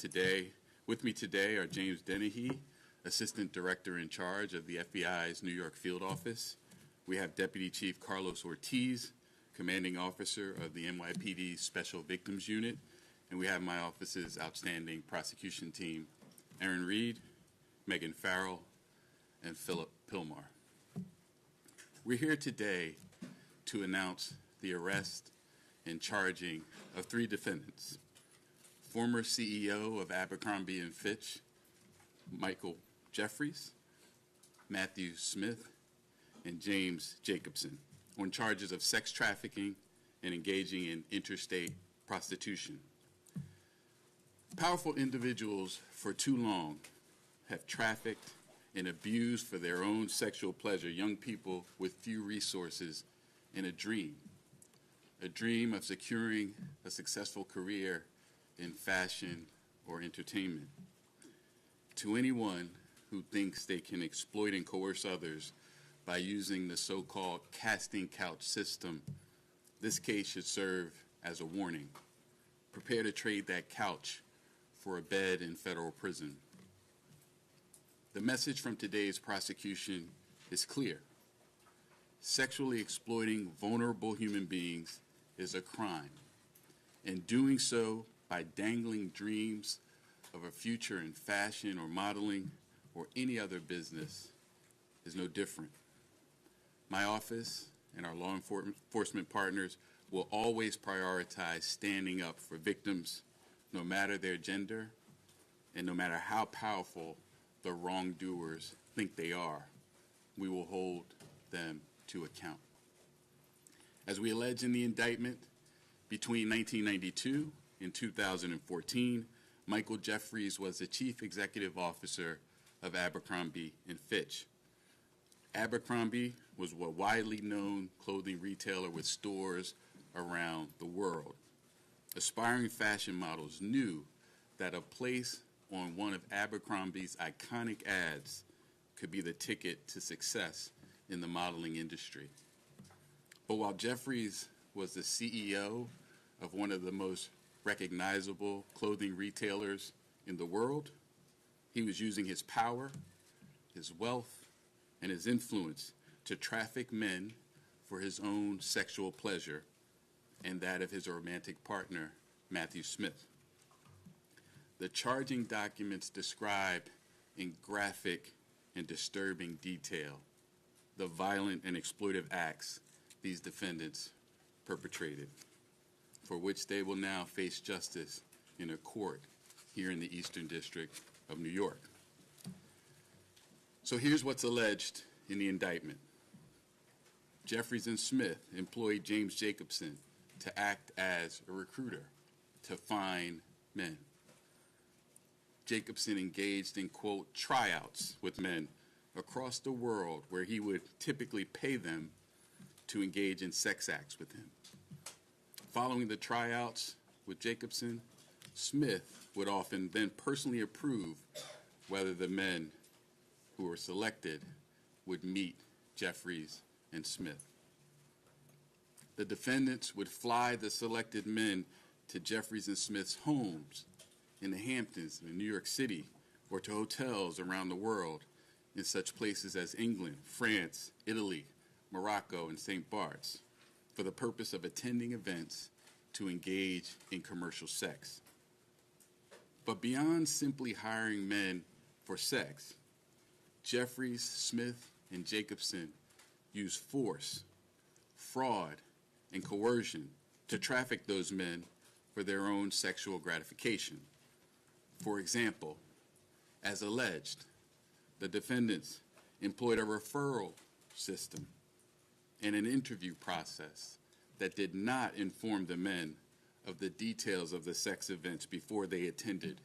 today. With me today are James Dennehy, Assistant Director in charge of the FBI's New York Field Office. We have Deputy Chief Carlos Ortiz, Commanding Officer of the NYPD Special Victims Unit. And we have my office's outstanding prosecution team, Aaron Reed, Megan Farrell, and Philip Pilmar. We're here today to announce the arrest and charging of 3 defendants: former CEO of Abercrombie Fitch, Michael Jeffries, Matthew Smith, and James Jacobson, on charges of sex trafficking and engaging in interstate prostitution. Powerful individuals for too long have trafficked and abused for their own sexual pleasure young people with few resources and a dream of securing a successful career in fashion or entertainment. To anyone who thinks they can exploit and coerce others by using the so-called casting couch system, this case should serve as a warning. Prepare to trade that couch for a bed in federal prison. The message from today's prosecution is clear. Sexually exploiting vulnerable human beings is a crime, and doing so by dangling dreams of a future in fashion or modeling or any other business is no different. My office and our law enforcement partners will always prioritize standing up for victims, no matter their gender and no matter how powerful the wrongdoers think they are. We will hold them to account. As we allege in the indictment, between 1992 and 2014, Michael Jeffries was the Chief Executive Officer of Abercrombie Fitch. Abercrombie was a widely known clothing retailer with stores around the world. Aspiring fashion models knew that a place on one of Abercrombie's iconic ads could be the ticket to success in the modeling industry. But while Jeffries was the CEO of one of the most recognizable clothing retailers in the world, he was using his power, his wealth, and his influence to traffic men for his own sexual pleasure and that of his romantic partner, Matthew Smith. The charging documents describe in graphic and disturbing detail the violent and exploitive acts these defendants perpetrated, for which they will now face justice in a court here in the Eastern District of New York. So here's what's alleged in the indictment. Jeffries and Smith employed James Jacobson to act as a recruiter to find men. Jacobson engaged in, quote, tryouts with men across the world where he would typically pay them to engage in sex acts with him. Following the tryouts with Jacobson, Smith would often then personally approve whether the men who were selected would meet Jeffries and Smith. The defendants would fly the selected men to Jeffries and Smith's homes in the Hamptons in New York City, or to hotels around the world in such places as England, France, Italy, Morocco, and St. Bart's, for the purpose of attending events to engage in commercial sex. But beyond simply hiring men for sex, Jeffries, Smith, and Jacobson used force, fraud, and coercion to traffic those men for their own sexual gratification. For example, as alleged, the defendants employed a referral system and an interview process that did not inform the men of the details of the sex events before they attended,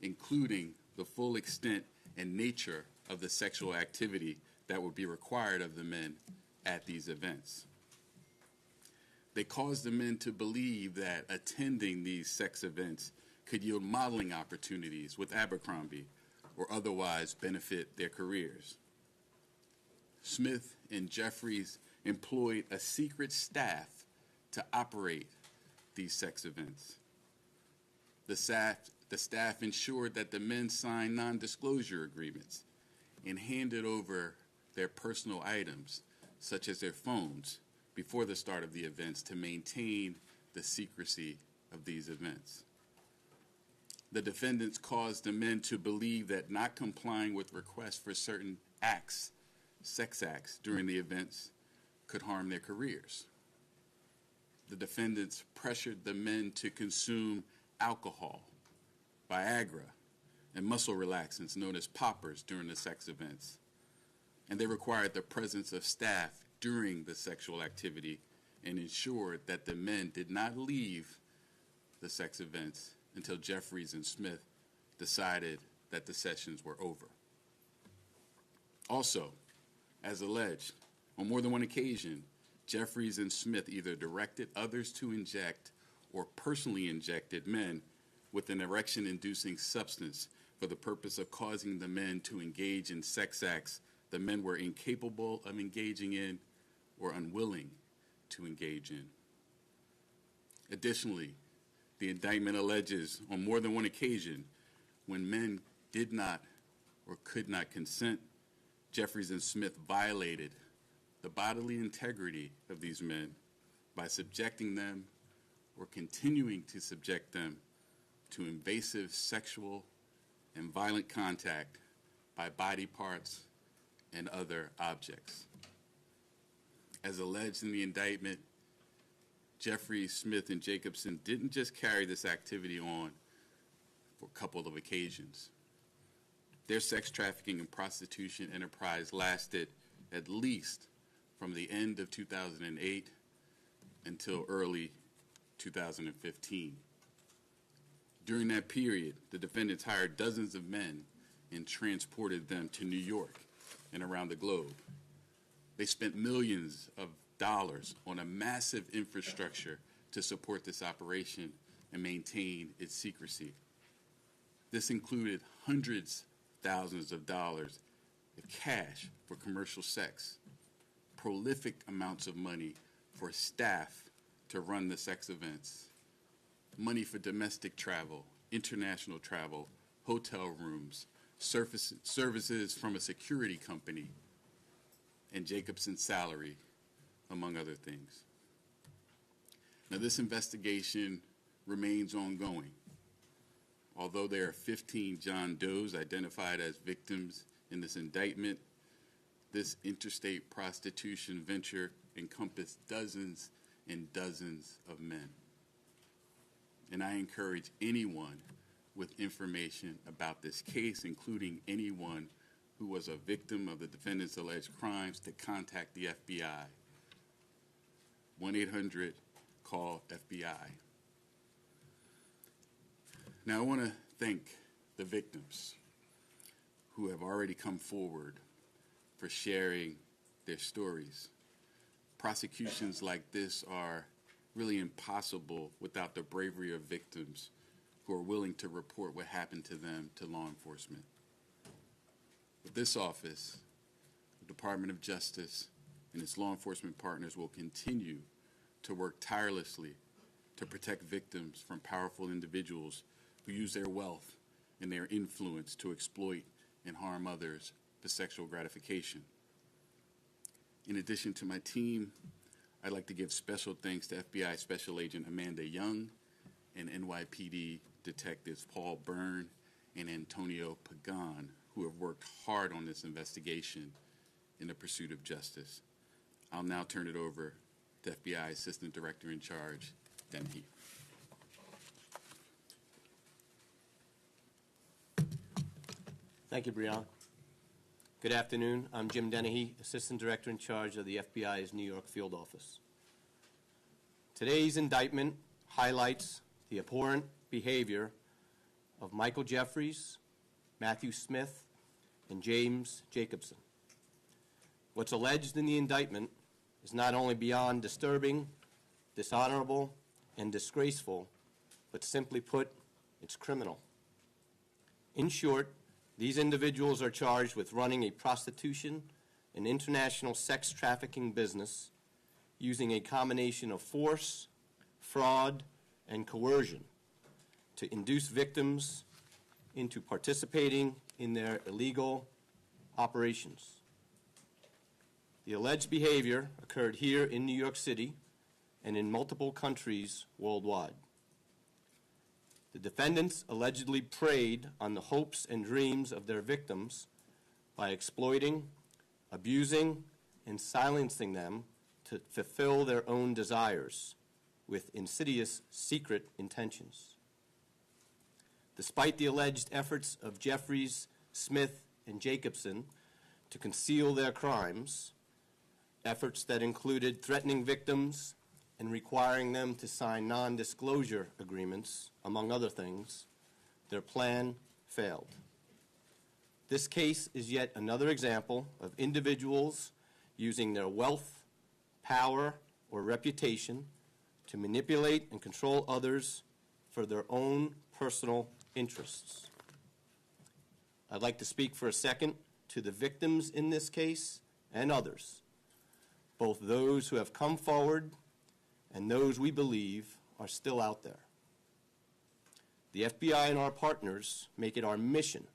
including the full extent and nature of the sexual activity that would be required of the men at these events. They caused the men to believe that attending these sex events could yield modeling opportunities with Abercrombie or otherwise benefit their careers. Smith and Jeffries employed a secret staff to operate these sex events. The staff the staff ensured that the men signed non-disclosure agreements and handed over their personal items, such as their phones, before the start of the events to maintain the secrecy of these events. The defendants caused the men to believe that not complying with requests for certain acts, sex acts, during the events could harm their careers. The defendants pressured the men to consume alcohol, Viagra, and muscle relaxants known as poppers during the sex events. And they required the presence of staff during the sexual activity and ensured that the men did not leave the sex events until Jeffries and Smith decided that the sessions were over. Also, as alleged, on more than one occasion, Jeffries and Smith either directed others to inject or personally injected men with an erection-inducing substance for the purpose of causing the men to engage in sex acts the men were incapable of engaging in or unwilling to engage in. Additionally, the indictment alleges on more than one occasion when men did not or could not consent, Jeffries and Smith violated the bodily integrity of these men by subjecting them or continuing to subject them to invasive sexual and violent contact by body parts and other objects. As alleged in the indictment, Jeffries, Smith, and Jacobson didn't just carry this activity on for a couple of occasions. Their sex trafficking and prostitution enterprise lasted at least from the end of 2008 until early 2015. During that period, the defendants hired dozens of men and transported them to New York and around the globe. They spent millions of dollars on a massive infrastructure to support this operation and maintain its secrecy. This included hundreds of thousands of dollars of cash for commercial sex, prolific amounts of money for staff to run the sex events, money for domestic travel, international travel, hotel rooms, services from a security company, and Jacobson's salary, among other things. Now, this investigation remains ongoing. Although there are 15 John Does identified as victims in this indictment, this interstate prostitution venture encompassed dozens and dozens of men. And I encourage anyone with information about this case, including anyone who was a victim of the defendant's alleged crimes, to contact the FBI. 1-800-CALL-FBI. Now, I want to thank the victims who have already come forward for sharing their stories. Prosecutions like this are really impossible without the bravery of victims who are willing to report what happened to them to law enforcement. But this office, the Department of Justice, and its law enforcement partners will continue to work tirelessly to protect victims from powerful individuals who use their wealth and their influence to exploit and harm others for sexual gratification. In addition to my team, I'd like to give special thanks to FBI Special Agent Amanda Young and NYPD Detectives Paul Byrne and Antonio Pagan, who have worked hard on this investigation in the pursuit of justice. I'll now turn it over to FBI Assistant Director in Charge, Dennehy. Thank you, Breon. Good afternoon. I'm Jim Dennehy, Assistant Director in Charge of the FBI's New York Field Office. Today's indictment highlights the abhorrent behavior of Michael Jeffries, Matthew Smith, and James Jacobson. What's alleged in the indictment is not only beyond disturbing, dishonorable, and disgraceful, but simply put, it's criminal. In short, these individuals are charged with running a prostitution and international sex trafficking business using a combination of force, fraud, and coercion to induce victims into participating in their illegal operations. The alleged behavior occurred here in New York City and in multiple countries worldwide. The defendants allegedly preyed on the hopes and dreams of their victims by exploiting, abusing, and silencing them to fulfill their own desires with insidious secret intentions. Despite the alleged efforts of Jeffries, Smith, and Jacobson to conceal their crimes, efforts that included threatening victims and requiring them to sign non-disclosure agreements, among other things, their plan failed. This case is yet another example of individuals using their wealth, power, or reputation to manipulate and control others for their own personal interests. I'd like to speak for a second to the victims in this case and others, both those who have come forward and those we believe are still out there. The FBI and our partners make it our mission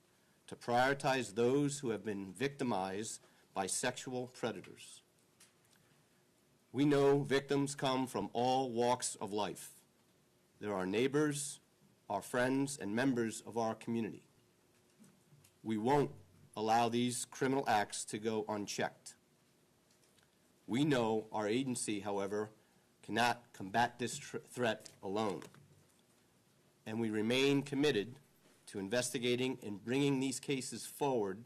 to prioritize those who have been victimized by sexual predators. We know victims come from all walks of life. They're our neighbors, our friends, and members of our community. We won't allow these criminal acts to go unchecked. We know our agency, however, cannot combat this threat alone, and we remain committed to investigating and bringing these cases forward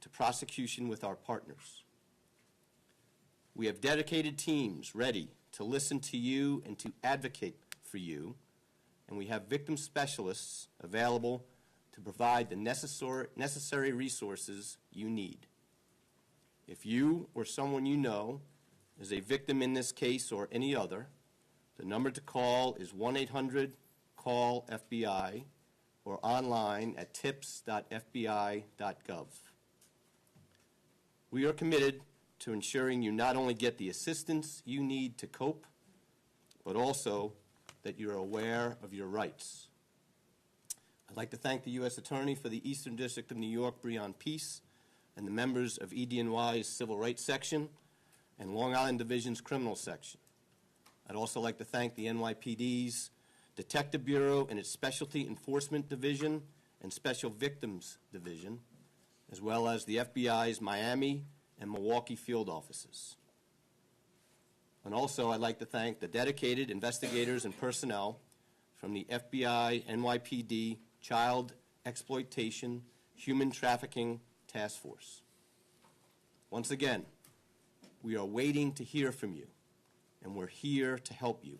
to prosecution with our partners. We have dedicated teams ready to listen to you and to advocate for you, and we have victim specialists available to provide the necessary resources you need. If you or someone you know is a victim in this case or any other, the number to call is 1-800-CALL-FBI or online at tips.fbi.gov. We are committed to ensuring you not only get the assistance you need to cope, but also that you're aware of your rights. I'd like to thank the U.S. Attorney for the Eastern District of New York, Breon Peace, and the members of ED&Y's Civil Rights Section and Long Island Division's Criminal Section. I'd also like to thank the NYPD's Detective Bureau and its Specialty Enforcement Division and Special Victims Division, as well as the FBI's Miami and Milwaukee field offices. And also, I'd like to thank the dedicated investigators and personnel from the FBI, NYPD, Child Exploitation, Human Trafficking Task Force. Once again, we are waiting to hear from you, and we're here to help you.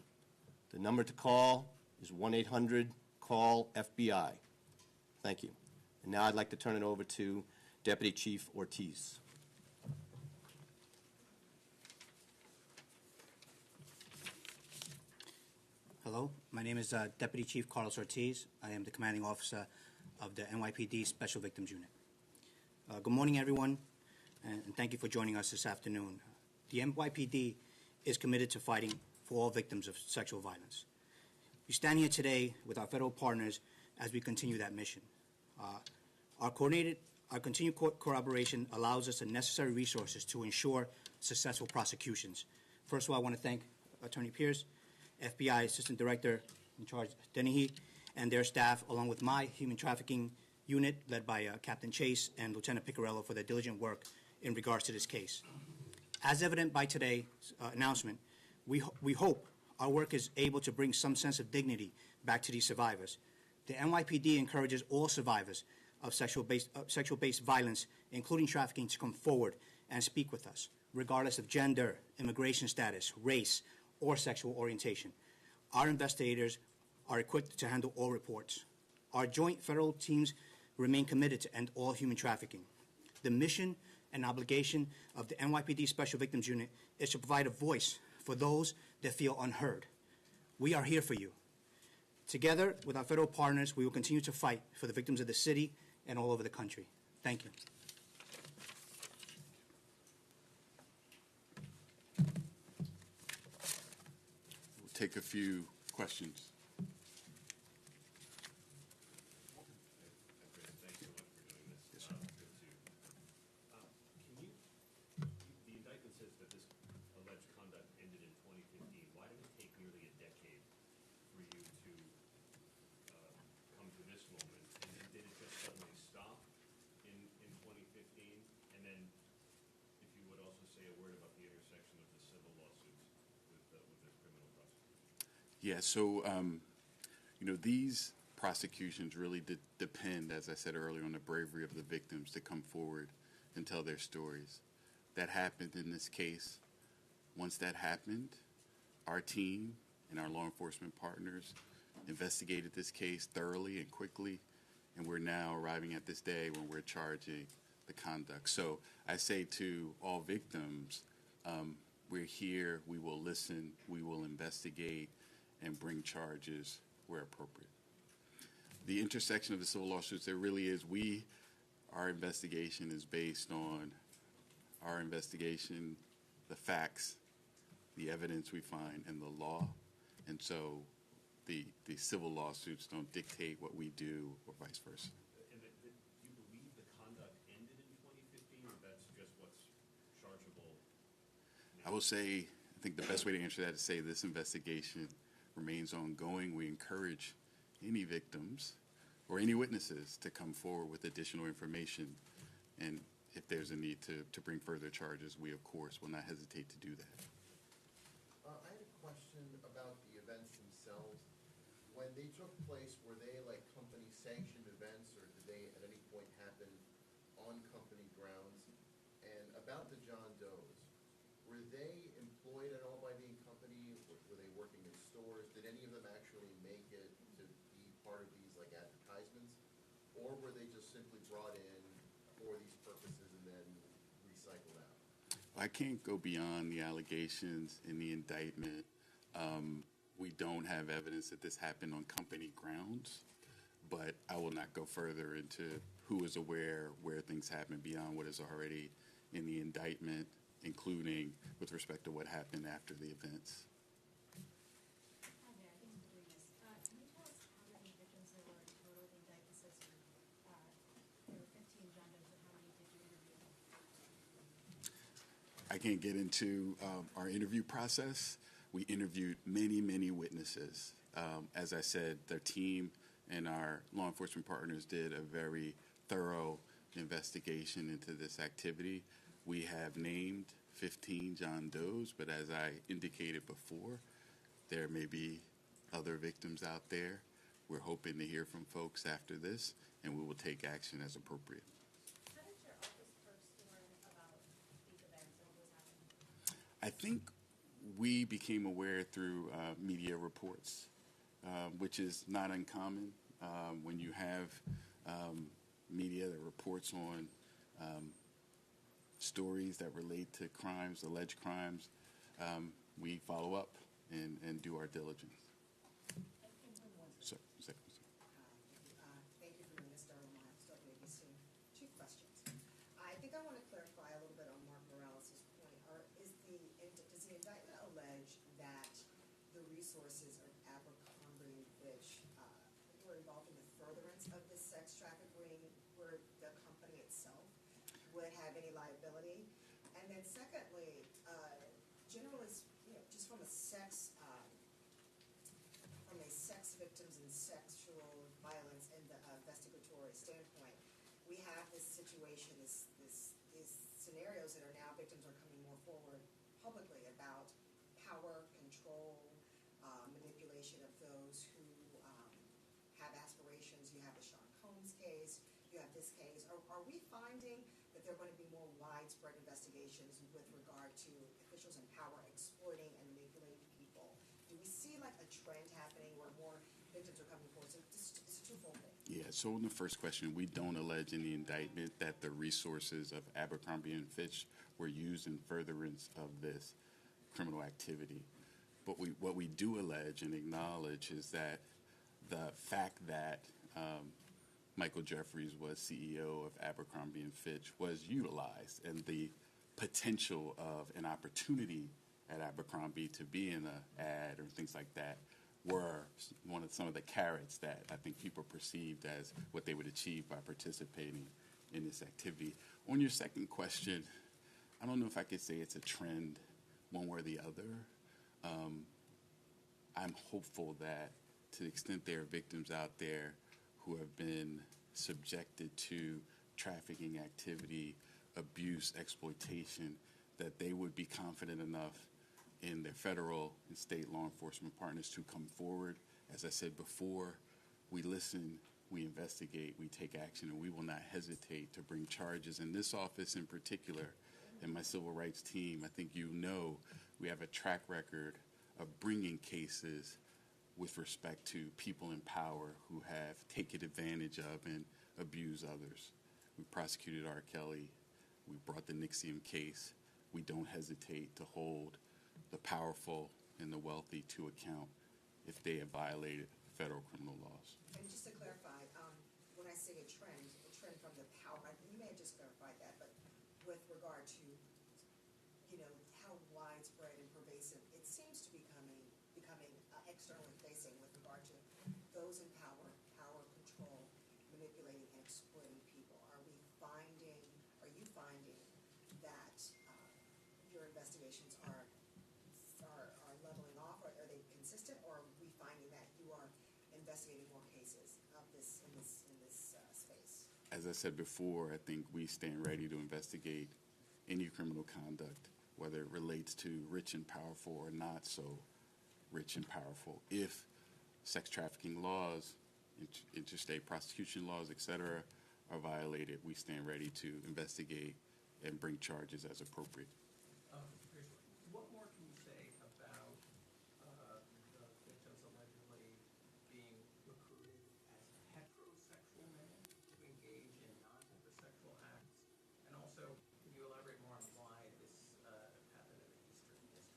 The number to call is 1-800-CALL-FBI. Thank you. And now I'd like to turn it over to Deputy Chief Ortiz. Hello, my name is Deputy Chief Carlos Ortiz. I am the commanding officer of the NYPD Special Victims Unit. Good morning, everyone, and thank you for joining us this afternoon. The NYPD is committed to fighting for all victims of sexual violence. We stand here today with our federal partners as we continue that mission. Our continued collaboration allows us the necessary resources to ensure successful prosecutions. First of all, I want to thank Attorney Pierce, FBI Assistant Director in charge Dennehy, and their staff, along with my human trafficking unit led by Captain Chase and Lieutenant Piccarello for their diligent work in regards to this case. As evident by today's announcement, we hope our work is able to bring some sense of dignity back to these survivors. The NYPD encourages all survivors of sexual-based violence, including trafficking, to come forward and speak with us, regardless of gender, immigration status, race, or sexual orientation. Our investigators are equipped to handle all reports. Our joint federal teams remain committed to end all human trafficking. The mission and obligation of the NYPD Special Victims Unit is to provide a voice for those that feel unheard. We are here for you. Together with our federal partners, we will continue to fight for the victims of the city and all over the country. Thank you. We'll take a few questions. Yeah, so, these prosecutions really depend, as I said earlier, on the bravery of the victims to come forward and tell their stories. That happened in this case. Once that happened, our team and our law enforcement partners investigated this case thoroughly and quickly, and we're now arriving at this day when we're charging the conduct. So I say to all victims, we're here, we will listen, we will investigate, and bring charges where appropriate. The intersection of the civil lawsuits, there really is, our investigation is based on our investigation, the facts, the evidence we find, and the law. And so the civil lawsuits don't dictate what we do or vice versa. And do you believe the conduct ended in 2015, or that's just what's chargeable now? I will say, I think the best way to answer that is say this investigation remains ongoing. We encourage any victims or any witnesses to come forward with additional information. And if there's a need to bring further charges, we, of course, will not hesitate to do that. I had a question about the events themselves. When they took place, were they like company-sanctioned events, or did they at any point happen on company grounds? And about the John Does, were they employed at all by the company? Were they working in stores? Did any of them actually make it to be part of these like advertisements? Or were they just simply brought in for these purposes and then recycled out? I can't go beyond the allegations in the indictment. We don't have evidence that this happened on company grounds, but I will not go further into who is aware where things happen beyond what is already in the indictment, including with respect to what happened after the events. Hi there, thanks for doing this. Can you tell us how many victims there were in total? The indictment says there were 15 John Does, but how many did you interview? I can't get into our interview process. We interviewed many, many witnesses. As I said, their team and our law enforcement partners did a very thorough investigation into this activity. We have named 15 John Does, but as I indicated before, there may be other victims out there. We're hoping to hear from folks after this, and we will take action as appropriate. How did your office first learn about these events and what was happening? I think we became aware through media reports, which is not uncommon. When you have media that reports on stories that relate to crimes, alleged crimes, we follow up and do our diligence. Thank you for doing this, Darrell Miles, WABC. Two questions. I think I want to clarify a little bit on Mark Morales' point. Does the indictment allege that the resources of Abercrombie Fitch were involved in the furtherance of the sex trafficking, where the company itself would have any liability? And then secondly, generally, just from a sex victims and sexual violence and the investigatory standpoint, we have this situation, these scenarios that are now victims are coming more forward publicly about power, control, manipulation of those who have aspirations. You have the Sean Combs case, you have this case. Are we finding that there are going to be more widespread investigations with regard to officials in power exploiting and manipulating people? Do we see like a trend happening where more victims are coming forward? So it's a twofold thing. Yeah, so in the first question, we don't allege in the indictment that the resources of Abercrombie and Fitch were used in furtherance of this criminal activity. But what we do allege and acknowledge is that the fact that Michael Jeffries was CEO of Abercrombie and Fitch was utilized, and the potential of an opportunity at Abercrombie to be in an ad or things like that were some of the carrots that I think people perceived as what they would achieve by participating in this activity. On your second question, I don't know if I could say it's a trend one way or the other. I'm hopeful that to the extent there are victims out there who have been subjected to trafficking activity, abuse, exploitation, that they would be confident enough in their federal and state law enforcement partners to come forward. As I said before, we listen, we investigate, we take action, and we will not hesitate to bring charges. In this office in particular, and my civil rights team, I think you know, we have a track record of bringing cases with respect to people in power who have taken advantage of and abused others. We prosecuted R. Kelly. We brought the NXIVM case. We don't hesitate to hold the powerful and the wealthy to account if they have violated federal criminal laws. And just to clarify, when I say a trend from the power, you may have just clarified that, but with regard to, how widespread and pervasive it seems to becoming externally facing with regard to those in power control, manipulating and exploiting people. Are you finding that your investigations are leveling off, or are they consistent, or are we finding that you are investigating more cases of this in this space? As I said before, I think we stand ready to investigate any criminal conduct, whether it relates to rich and powerful or not so rich and powerful. If sex trafficking laws, interstate prostitution laws, etc., are violated, we stand ready to investigate and bring charges as appropriate. What more can you say about the victims allegedly being recruited as heterosexual men to engage in non-heterosexual acts? And also, can you elaborate more on why this happened in the Eastern District?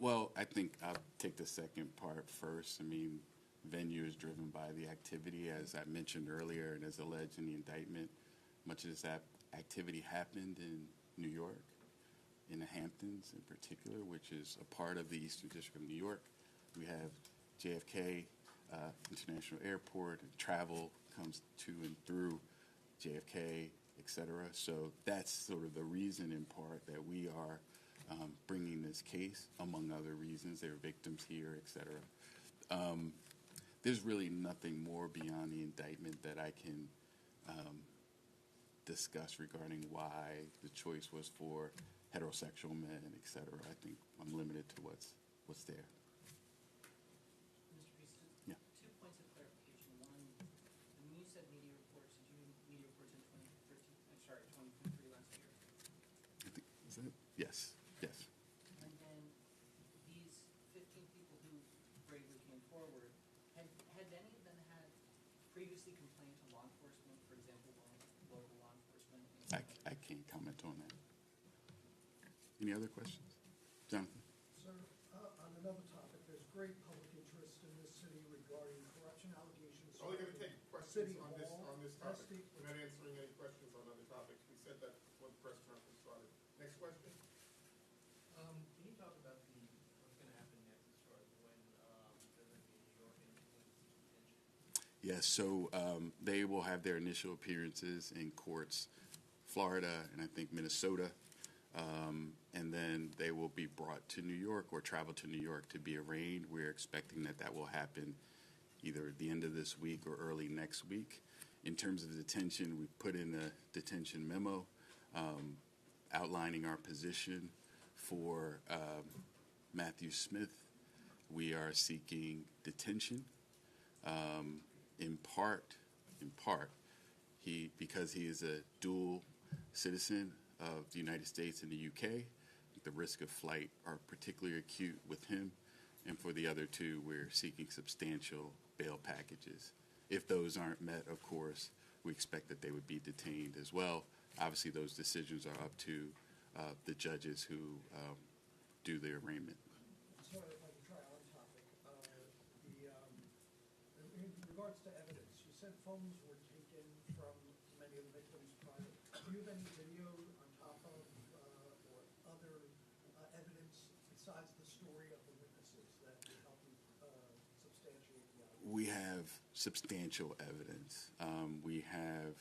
Well, I think I'll take the second part first. I mean, venue is driven by the activity, as I mentioned earlier, and as alleged in the indictment. Much of this activity happened in New York, in the Hamptons in particular, which is a part of the Eastern District of New York. We have JFK International Airport, and travel comes to and through JFK, etc. So that's sort of the reason in part that we are bringing this case, among other reasons. There are victims here, etc. There's really nothing more beyond the indictment that I can discuss regarding why the choice was for heterosexual men, etc. I think I'm limited to what's there. Mr. Priest, Yeah. 2 points of clarification. One, when you said media reports, did you mean media reports in 2023 last year? I think, is that? Yes. And then these 15 people who bravely came forward, had any of them had previously complained to law enforcement, for example, local law enforcement? I can't comment on that. Any other questions? Jonathan? Sir, on another topic, there's great public interest in this city regarding corruption allegations. Only going to take questions on this topic. We're not answering any questions on other topics. We said that before the press conference started. Next question. Can you talk about what's going to happen next as far as when they're going to be in New York and when detention? Yes, so they will have their initial appearances in courts, Florida and I think Minnesota, and then they will be brought to New York or travel to New York to be arraigned. We're expecting that will happen either at the end of this week or early next week. In terms of detention, we put in a detention memo outlining our position for Matthew Smith. We are seeking detention in part, because he is a dual citizen of the United States and the UK. The risk of flight are particularly acute with him, and for the other two, we're seeking substantial bail packages. If those aren't met, of course, we expect that they would be detained as well. Obviously, those decisions are up to the judges who do the arraignment. Sorry if I can try on topic. In regards to evidence, you said phones were taken from many of the victims prior. Do you have any video on top of or other evidence besides the story of the witnesses that would help you substantiate the evidence? We have substantial evidence. We have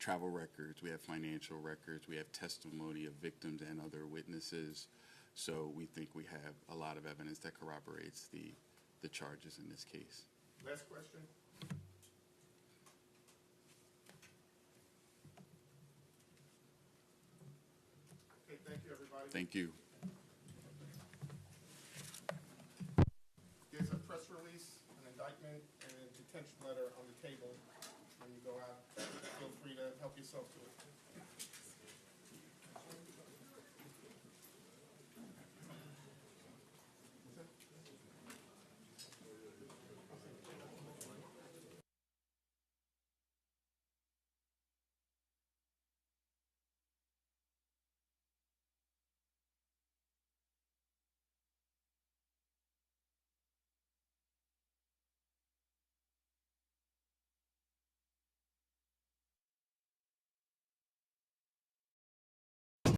travel records, we have financial records, we have testimony of victims and other witnesses. So we think we have a lot of evidence that corroborates the charges in this case. Last question. Okay, thank you, everybody. Thank you. detention letter on the table when you go out. Feel free to help yourself to it.